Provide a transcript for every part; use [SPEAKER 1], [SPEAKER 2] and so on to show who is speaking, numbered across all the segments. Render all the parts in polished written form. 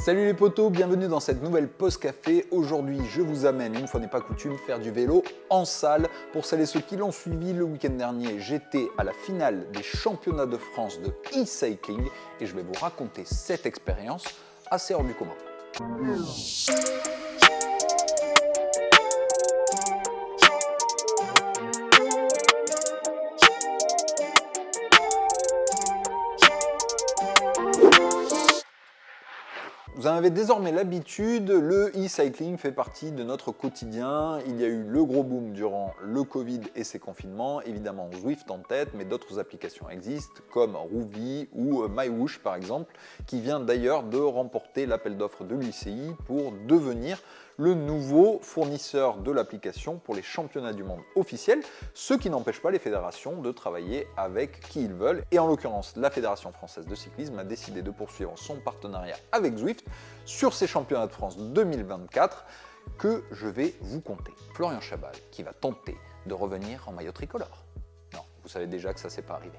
[SPEAKER 1] Salut les potos, bienvenue dans cette nouvelle pause café. Aujourd'hui, je vous amène, une fois n'est pas coutume, faire du vélo en salle. Pour celles et ceux qui l'ont suivi, le week-end dernier, j'étais à la finale des championnats de France de e-cycling et je vais vous raconter cette expérience assez hors du commun. Vous en avez désormais l'habitude, le e-cycling fait partie de notre quotidien. Il y a eu le gros boom durant le Covid et ses confinements, évidemment Zwift en tête, mais d'autres applications existent comme Rouvy ou MyWhoosh par exemple, qui vient d'ailleurs de remporter l'appel d'offres de l'UCI pour devenir le nouveau fournisseur de l'application pour les championnats du monde officiels, ce qui n'empêche pas les fédérations de travailler avec qui ils veulent. Et en l'occurrence, la Fédération française de cyclisme a décidé de poursuivre son partenariat avec Zwift sur ces championnats de France 2024 que je vais vous conter. Florian Chabal qui va tenter de revenir en maillot tricolore. Non, vous savez déjà que ça s'est pas arrivé.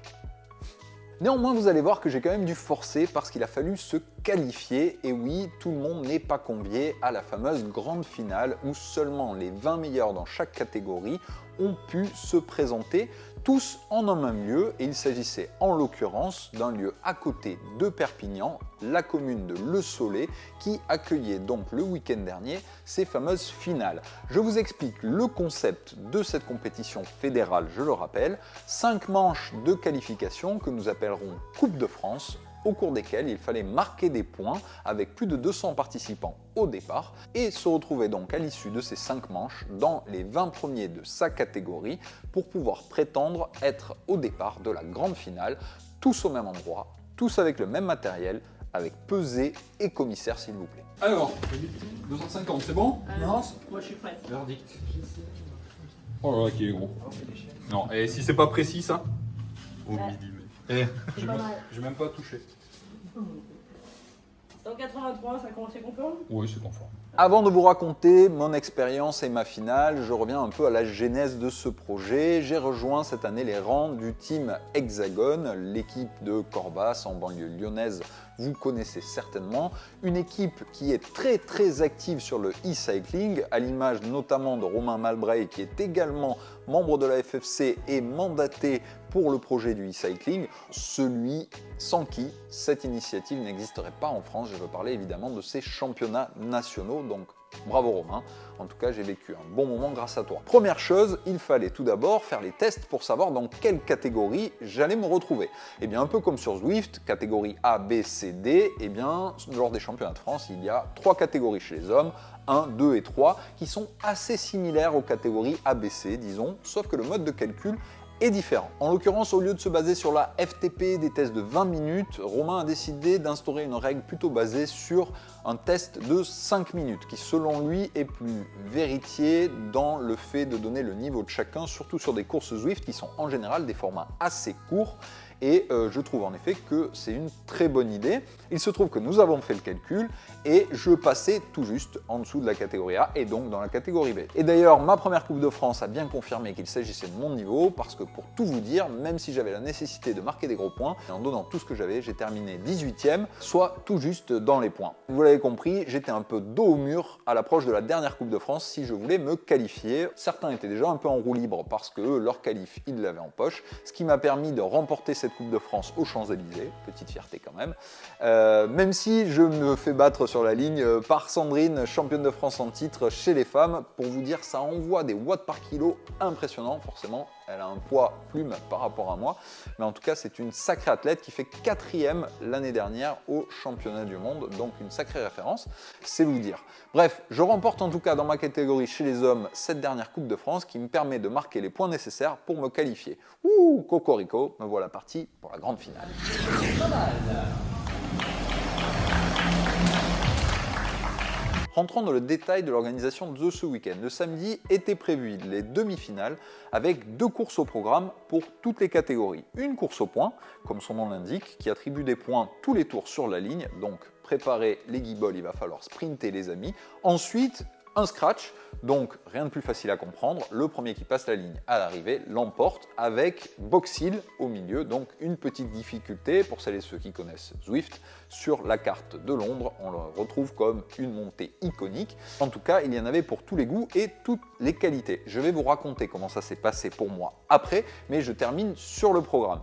[SPEAKER 1] Néanmoins, vous allez voir que j'ai quand même dû forcer parce qu'il a fallu se qualifier. Et oui, tout le monde n'est pas convié à la fameuse grande finale où seulement les 20 meilleurs dans chaque catégorie ont pu se présenter, tous en un même lieu. Et il s'agissait en l'occurrence d'un lieu à côté de Perpignan, la commune de Le Soleil, qui accueillait donc le week-end dernier ces fameuses finales. Je vous explique le concept de cette compétition fédérale, je le rappelle. 5 manches de qualification que nous appellerons Coupe de France, au cours desquels il fallait marquer des points avec plus de 200 participants au départ et se retrouver donc à l'issue de ces 5 manches dans les 20 premiers de sa catégorie pour pouvoir prétendre être au départ de la grande finale, tous au même endroit, tous avec le même matériel, avec pesée et commissaire s'il vous plaît. Alors, 250 c'est bon?
[SPEAKER 2] Non, moi je suis prête.
[SPEAKER 3] Verdict. Oh là là, qui est gros. Non, et si c'est pas précis ça? Au millimètre. Eh, j'ai même pas touché.
[SPEAKER 2] 183, ça commence à être conforme?
[SPEAKER 3] Oui, c'est conforme.
[SPEAKER 1] Avant de vous raconter mon expérience et ma finale, je reviens un peu à la genèse de ce projet. J'ai rejoint cette année les rangs du team Hexagone, l'équipe de Corbas en banlieue lyonnaise. Vous connaissez certainement, une équipe qui est très active sur le e-cycling, à l'image notamment de Romain Malbray qui est également membre de la FFC et mandaté pour le projet du e-cycling, celui sans qui cette initiative n'existerait pas en France. Je veux parler évidemment de ces championnats nationaux, donc bravo Romain, en tout cas j'ai vécu un bon moment grâce à toi. Première chose, il fallait tout d'abord faire les tests pour savoir dans quelle catégorie j'allais me retrouver. Et bien un peu comme sur Zwift, catégorie A, B, C, D, et bien lors des championnats de France, il y a 3 catégories chez les hommes, 1, 2 et 3, qui sont assez similaires aux catégories A, B, C, disons, sauf que le mode de calcul est différent. En l'occurrence, au lieu de se baser sur la FTP des tests de 20 minutes, Romain a décidé d'instaurer une règle plutôt basée sur un test de 5 minutes, qui selon lui est plus véritier dans le fait de donner le niveau de chacun, surtout sur des courses Zwift qui sont en général des formats assez courts. Et je trouve en effet que c'est une très bonne idée. Il se trouve que nous avons fait le calcul et je passais tout juste en dessous de la catégorie A et donc dans la catégorie B. Et d'ailleurs, ma première Coupe de France a bien confirmé qu'il s'agissait de mon niveau parce que pour tout vous dire, même si j'avais la nécessité de marquer des gros points, en donnant tout ce que j'avais, j'ai terminé 18e, soit tout juste dans les points. Vous l'avez compris, j'étais un peu dos au mur à l'approche de la dernière Coupe de France si je voulais me qualifier. Certains étaient déjà un peu en roue libre parce que leur qualif, ils l'avaient en poche, ce qui m'a permis de remporter cette Coupe de France aux Champs-Élysées, petite fierté quand même, même si je me fais battre sur la ligne par Sandrine, championne de France en titre chez les femmes. Pour vous dire, ça envoie des watts par kilo impressionnants, forcément, elle a un poids plume par rapport à moi, mais en tout cas c'est une sacrée athlète qui fait 4e l'année dernière au championnat du monde, donc une sacrée référence, c'est vous dire. Bref, je remporte en tout cas dans ma catégorie chez les hommes cette dernière Coupe de France qui me permet de marquer les points nécessaires pour me qualifier. Ouh, cocorico, me voilà parti pour la grande finale. Rentrons dans le détail de l'organisation de ce week-end. Le samedi étaient prévues les demi-finales avec 2 courses au programme pour toutes les catégories. Une course au point, comme son nom l'indique, qui attribue des points tous les tours sur la ligne, donc préparer les guibolles, il va falloir sprinter les amis. Ensuite, un scratch. Donc rien de plus facile à comprendre, le premier qui passe la ligne à l'arrivée l'emporte avec Box Hill au milieu, donc une petite difficulté pour celles et ceux qui connaissent Zwift. Sur la carte de Londres, on le retrouve comme une montée iconique. En tout cas, il y en avait pour tous les goûts et toutes les qualités. Je vais vous raconter comment ça s'est passé pour moi après, mais je termine sur le programme.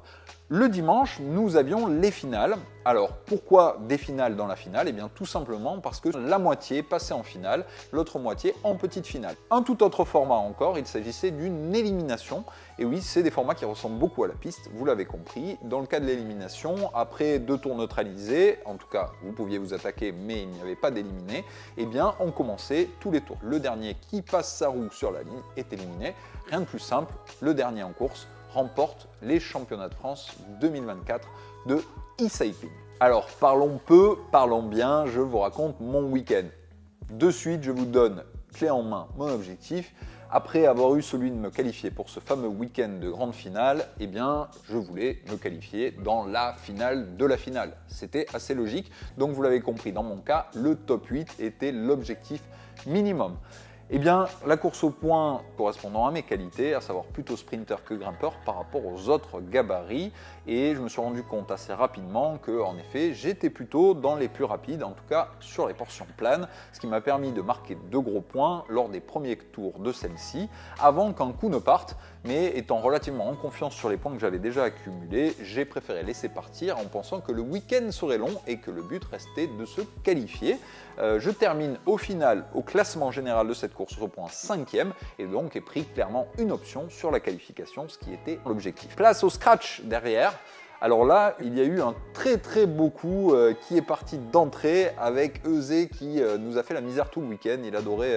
[SPEAKER 1] Le dimanche, nous avions les finales. Alors, pourquoi des finales dans la finale? Eh bien, tout simplement parce que la moitié passait en finale, l'autre moitié en petite finale. Un tout autre format encore, il s'agissait d'une élimination. Et oui, c'est des formats qui ressemblent beaucoup à la piste, vous l'avez compris. Dans le cas de l'élimination, après 2 tours neutralisés, en tout cas, vous pouviez vous attaquer, mais il n'y avait pas d'éliminé, eh bien, on commençait tous les tours. Le dernier qui passe sa roue sur la ligne est éliminé. Rien de plus simple, le dernier en course remporte les championnats de France 2024 de e-cycling. Alors, parlons peu, parlons bien, je vous raconte mon week-end. De suite, je vous donne clé en main mon objectif. Après avoir eu celui de me qualifier pour ce fameux week-end de grande finale, eh bien, je voulais me qualifier dans la finale de la finale. C'était assez logique, donc vous l'avez compris, dans mon cas, le top 8 était l'objectif minimum. Eh bien, la course au point correspondant à mes qualités, à savoir plutôt sprinter que grimpeur par rapport aux autres gabarits, et je me suis rendu compte assez rapidement que, en effet, j'étais plutôt dans les plus rapides, en tout cas sur les portions planes, ce qui m'a permis de marquer 2 gros points lors des premiers tours de celle-ci, avant qu'un coup ne parte, mais étant relativement en confiance sur les points que j'avais déjà accumulés, j'ai préféré laisser partir en pensant que le week-end serait long et que le but restait de se qualifier. Je termine au final au classement général de cette course au point 5e et donc ai pris clairement une option sur la qualification, ce qui était l'objectif. Place au scratch derrière. Alors là, il y a eu un très beau coup qui est parti d'entrée avec Eusé qui nous a fait la misère tout le week-end. Il adorait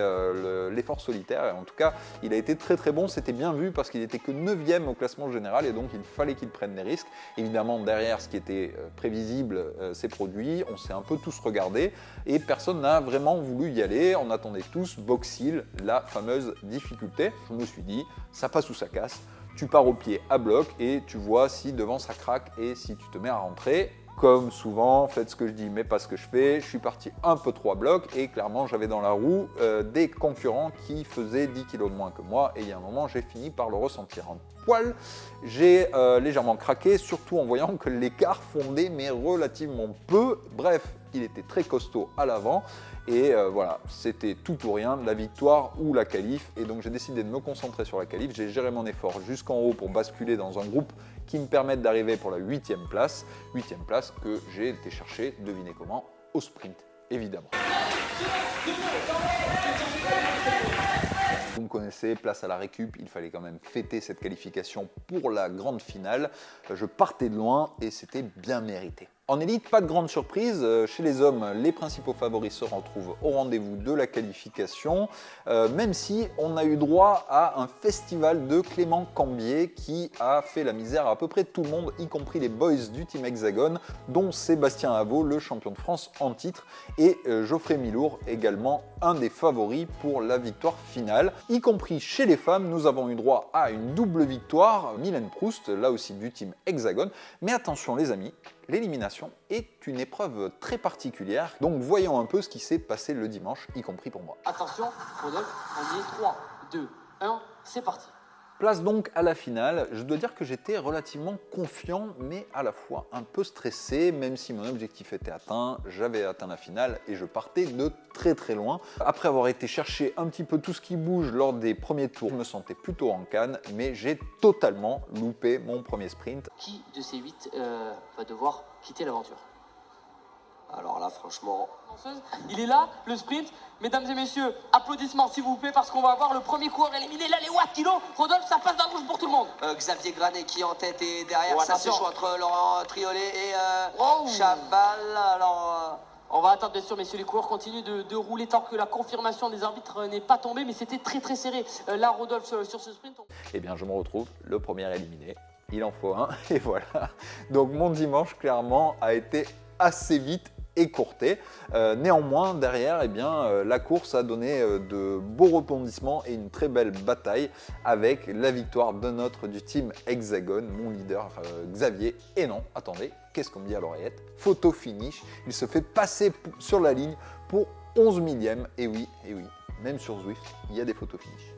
[SPEAKER 1] l'effort solitaire et en tout cas, il a été très bon. C'était bien vu parce qu'il n'était que 9e au classement général et donc il fallait qu'il prenne des risques. Évidemment, derrière, ce qui était prévisible s'est produit. On s'est un peu tous regardés et personne n'a vraiment voulu y aller. On attendait tous Box Hill, la fameuse difficulté. Je me suis dit, ça passe ou ça casse. Tu pars au pied à bloc et tu vois si devant ça craque et si tu te mets à rentrer. Comme souvent, faites ce que je dis mais pas ce que je fais. Je suis parti un peu trop à bloc et clairement j'avais dans la roue des concurrents qui faisaient 10 kg de moins que moi et il y a un moment j'ai fini par le ressentir un poil. J'ai légèrement craqué, surtout en voyant que l'écart fondait mais relativement peu. Bref, il était très costaud à l'avant. Et voilà, c'était tout ou rien, la victoire ou la qualif. Et donc j'ai décidé de me concentrer sur la qualif. J'ai géré mon effort jusqu'en haut pour basculer dans un groupe qui me permette d'arriver pour la 8e place. 8e place que j'ai été chercher, devinez comment, au sprint, évidemment. Vous me connaissez, place à la récup, il fallait quand même fêter cette qualification pour la grande finale. Je partais de loin et c'était bien mérité. En élite, pas de grande surprise. Chez les hommes, les principaux favoris se retrouvent au rendez-vous de la qualification, même si on a eu droit à un festival de Clément Cambier qui a fait la misère à peu près tout le monde, y compris les boys du Team Hexagone, dont Sébastien Avaux, le champion de France en titre, et Geoffrey Milour, également un des favoris pour la victoire finale. Y compris chez les femmes, nous avons eu droit à une double victoire, Mylène Proust, là aussi du Team Hexagone. Mais attention les amis, l'élimination est une épreuve très particulière, donc voyons un peu ce qui s'est passé le dimanche, y compris pour moi.
[SPEAKER 4] Attention, Rodolphe, on y est, 3, 2, 1, c'est parti.
[SPEAKER 1] Place donc à la finale. Je dois dire que j'étais relativement confiant, mais à la fois un peu stressé, même si mon objectif était atteint, j'avais atteint la finale et je partais de très loin. Après avoir été chercher un petit peu tout ce qui bouge lors des premiers tours, je me sentais plutôt en canne, mais j'ai totalement loupé mon premier sprint.
[SPEAKER 4] Qui de ces 8 va devoir quitter l'aventure?
[SPEAKER 5] Alors là, franchement...
[SPEAKER 4] Il est là, le sprint. Mesdames et messieurs, applaudissements s'il vous plaît, parce qu'on va avoir le premier coureur éliminé. Là, les watts kilo. Rodolphe, ça passe d'un rouge pour tout le monde.
[SPEAKER 5] Xavier Granet qui est en tête et derrière,
[SPEAKER 4] Oh,
[SPEAKER 5] ça se
[SPEAKER 4] attention.
[SPEAKER 5] joue entre Laurent Triolet et
[SPEAKER 4] Oh.
[SPEAKER 5] Chabal. Alors...
[SPEAKER 4] On va attendre, bien sûr, messieurs, les coureurs continuent de rouler tant que la confirmation des arbitres n'est pas tombée, mais c'était très serré. Là, Rodolphe, sur ce sprint...
[SPEAKER 1] Eh bien, je me retrouve le premier éliminé. Il en faut un, et voilà. Donc, mon dimanche, clairement, a été assez vite écourté. Néanmoins, derrière, eh bien, la course a donné de beaux rebondissements et une très belle bataille avec la victoire de notre du Team Hexagone, mon leader Xavier. Et non, attendez, qu'est-ce qu'on me dit à l'oreillette? Photo finish, il se fait passer sur la ligne pour 11 millième. Et oui, même sur Zwift, il y a des photos finish.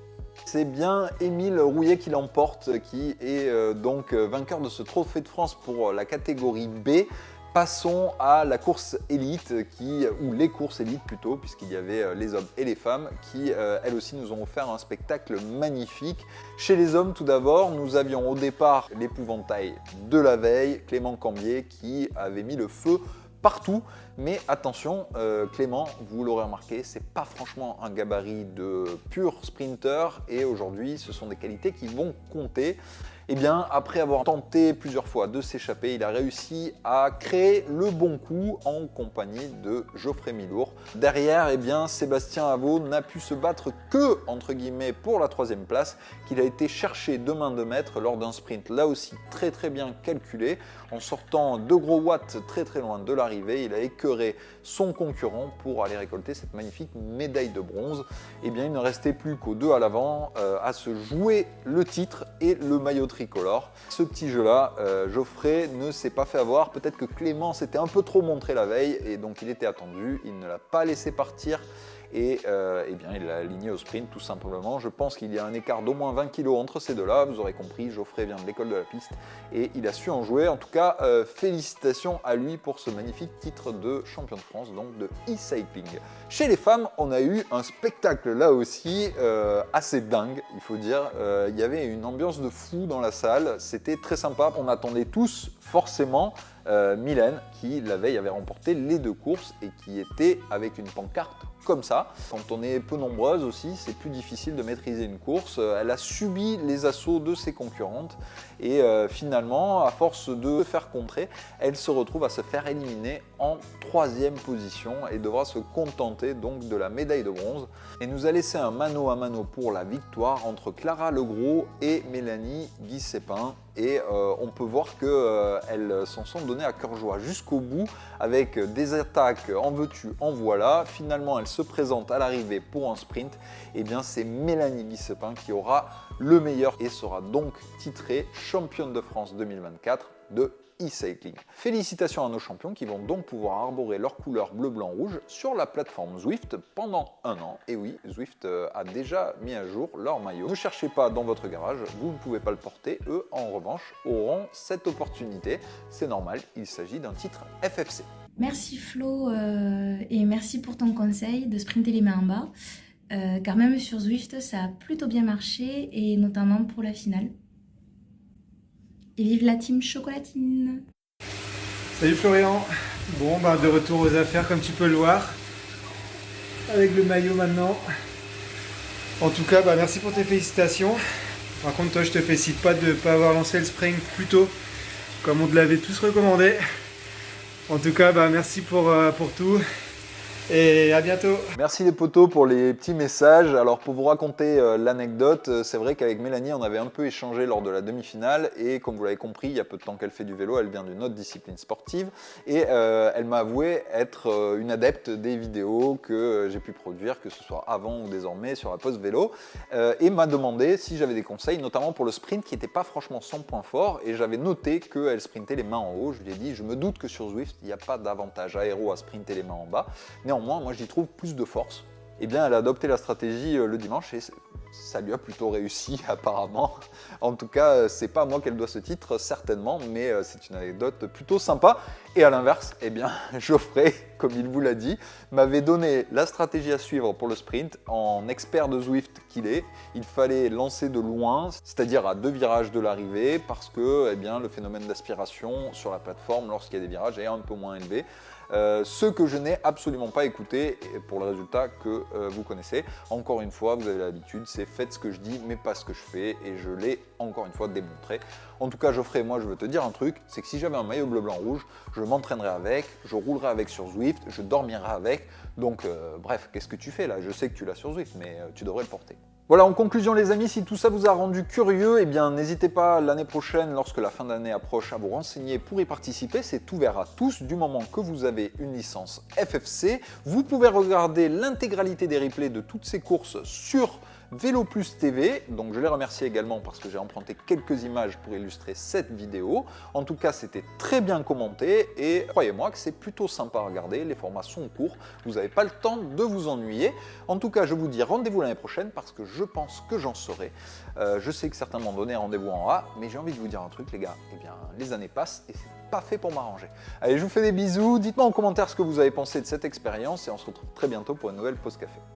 [SPEAKER 1] C'est bien Émile Rouillet qui l'emporte, qui est donc vainqueur de ce trophée de France pour la catégorie B. Passons à la course élite, ou les courses élites plutôt, puisqu'il y avait les hommes et les femmes qui, elles aussi, nous ont offert un spectacle magnifique. Chez les hommes, tout d'abord, nous avions au départ l'épouvantail de la veille, Clément Cambier, qui avait mis le feu partout. Mais attention, Clément, vous l'aurez remarqué, c'est pas franchement un gabarit de pur sprinter, et aujourd'hui, ce sont des qualités qui vont compter. Eh bien, après avoir tenté plusieurs fois de s'échapper, il a réussi à créer le bon coup en compagnie de Geoffrey Milour. Derrière, eh bien, Sébastien Avaux n'a pu se battre que, entre guillemets, pour la 3e place, qu'il a été cherché de main de maître lors d'un sprint, là aussi très bien calculé. En sortant 2 gros watts très loin de l'arrivée, il a écœuré son concurrent pour aller récolter cette magnifique médaille de bronze. Eh bien, il ne restait plus qu'aux 2 à l'avant à se jouer le titre et le maillot tricolore. Ce petit jeu-là, Geoffrey ne s'est pas fait avoir. Peut-être que Clément s'était un peu trop montré la veille et donc il était attendu. Il ne l'a pas laissé partir et eh bien, il l'a aligné au sprint tout simplement. Je pense qu'il y a un écart d'au moins 20 kg entre ces deux-là. Vous aurez compris, Geoffrey vient de l'école de la piste et il a su en jouer. En tout cas, félicitations à lui pour ce magnifique titre de champion de France, donc de e-cycling. Chez les femmes, on a eu un spectacle là aussi assez dingue, il faut dire. Il y avait une ambiance de fou dans la salle, c'était très sympa. On attendait tous forcément Mylène qui la veille avait remporté les 2 courses et qui était avec une pancarte comme ça. Quand on est peu nombreuses aussi, c'est plus difficile de maîtriser une course. Elle a subi les assauts de ses concurrentes et finalement, à force de faire contrer, elle se retrouve à se faire éliminer en 3e position et devra se contenter donc de la médaille de bronze. Et nous a laissé un mano à mano pour la victoire entre Clara Legros et Mélanie Guissépin. Et on peut voir qu'elles s'en sont données à cœur joie jusqu'au bout avec des attaques en veux-tu, en voilà. Finalement, elle se présente à l'arrivée pour un sprint. Et bien, c'est Mélanie Guissépin qui aura le meilleur et sera donc titrée championne de France 2024 de e-cycling. Félicitations à nos champions qui vont donc pouvoir arborer leur couleur bleu, blanc, rouge sur la plateforme Zwift pendant 1 an. Et oui, Zwift a déjà mis à jour leur maillot. Ne cherchez pas dans votre garage, vous ne pouvez pas le porter. Eux, en revanche, auront cette opportunité. C'est normal, il s'agit d'un titre FFC.
[SPEAKER 6] Merci Flo et merci pour ton conseil de sprinter les mains en bas. Car même sur Zwift, ça a plutôt bien marché et notamment pour la finale. Et vive la team chocolatine!
[SPEAKER 7] Salut Florian! Bon, de retour aux affaires comme tu peux le voir, avec le maillot maintenant. En tout cas, merci pour tes félicitations. Par contre, toi, je te félicite pas de ne pas avoir lancé le sprint plus tôt, comme on te l'avait tous recommandé. En tout cas, merci pour tout. Et à bientôt.
[SPEAKER 1] Merci les potos pour les petits messages. Alors pour vous raconter l'anecdote, c'est vrai qu'avec Mélanie on avait un peu échangé lors de la demi-finale et comme vous l'avez compris, il y a peu de temps qu'elle fait du vélo, elle vient d'une autre discipline sportive et elle m'a avoué être une adepte des vidéos que j'ai pu produire, que ce soit avant ou désormais sur la Post Vélo et m'a demandé si j'avais des conseils, notamment pour le sprint qui n'était pas franchement son point fort et j'avais noté qu'elle sprintait les mains en haut. Je lui ai dit, je me doute que sur Zwift il n'y a pas d'avantage aéro à sprinter les mains en bas. Néanmoins, moi j'y trouve plus de force. Eh bien, elle a adopté la stratégie le dimanche et ça lui a plutôt réussi apparemment. En tout cas, c'est pas à moi qu'elle doit ce titre, certainement, mais c'est une anecdote plutôt sympa. Et à l'inverse, eh bien, Geoffrey, comme il vous l'a dit, m'avait donné la stratégie à suivre pour le sprint. En expert de Zwift qu'il est, il fallait lancer de loin, c'est-à-dire à 2 virages de l'arrivée, parce que eh bien, le phénomène d'aspiration sur la plateforme, lorsqu'il y a des virages, est un peu moins élevé. Ce que je n'ai absolument pas écouté pour le résultat que vous connaissez. Encore une fois, vous avez l'habitude, c'est faites ce que je dis mais pas ce que je fais et je l'ai encore une fois démontré. En tout cas, Geoffrey, moi je veux te dire un truc, c'est que si j'avais un maillot bleu, blanc, rouge, je m'entraînerais avec, je roulerais avec sur Zwift, je dormirais avec. Donc bref, qu'est-ce que tu fais là? Je sais que tu l'as sur Zwift, mais tu devrais le porter. Voilà, en conclusion les amis, si tout ça vous a rendu curieux, eh bien n'hésitez pas l'année prochaine, lorsque la fin d'année approche, à vous renseigner pour y participer. C'est ouvert à tous du moment que vous avez une licence FFC. Vous pouvez regarder l'intégralité des replays de toutes ces courses sur Vélo Plus TV, donc je les remercie également parce que j'ai emprunté quelques images pour illustrer cette vidéo. En tout cas, c'était très bien commenté et croyez-moi que c'est plutôt sympa à regarder, les formats sont courts, vous n'avez pas le temps de vous ennuyer. En tout cas, je vous dis rendez-vous l'année prochaine parce que je pense que j'en saurai. Je sais que certains m'ont donné rendez-vous en A, mais j'ai envie de vous dire un truc les gars, eh bien les années passent et c'est pas fait pour m'arranger. Allez, je vous fais des bisous, dites-moi en commentaire ce que vous avez pensé de cette expérience et on se retrouve très bientôt pour une nouvelle pause café.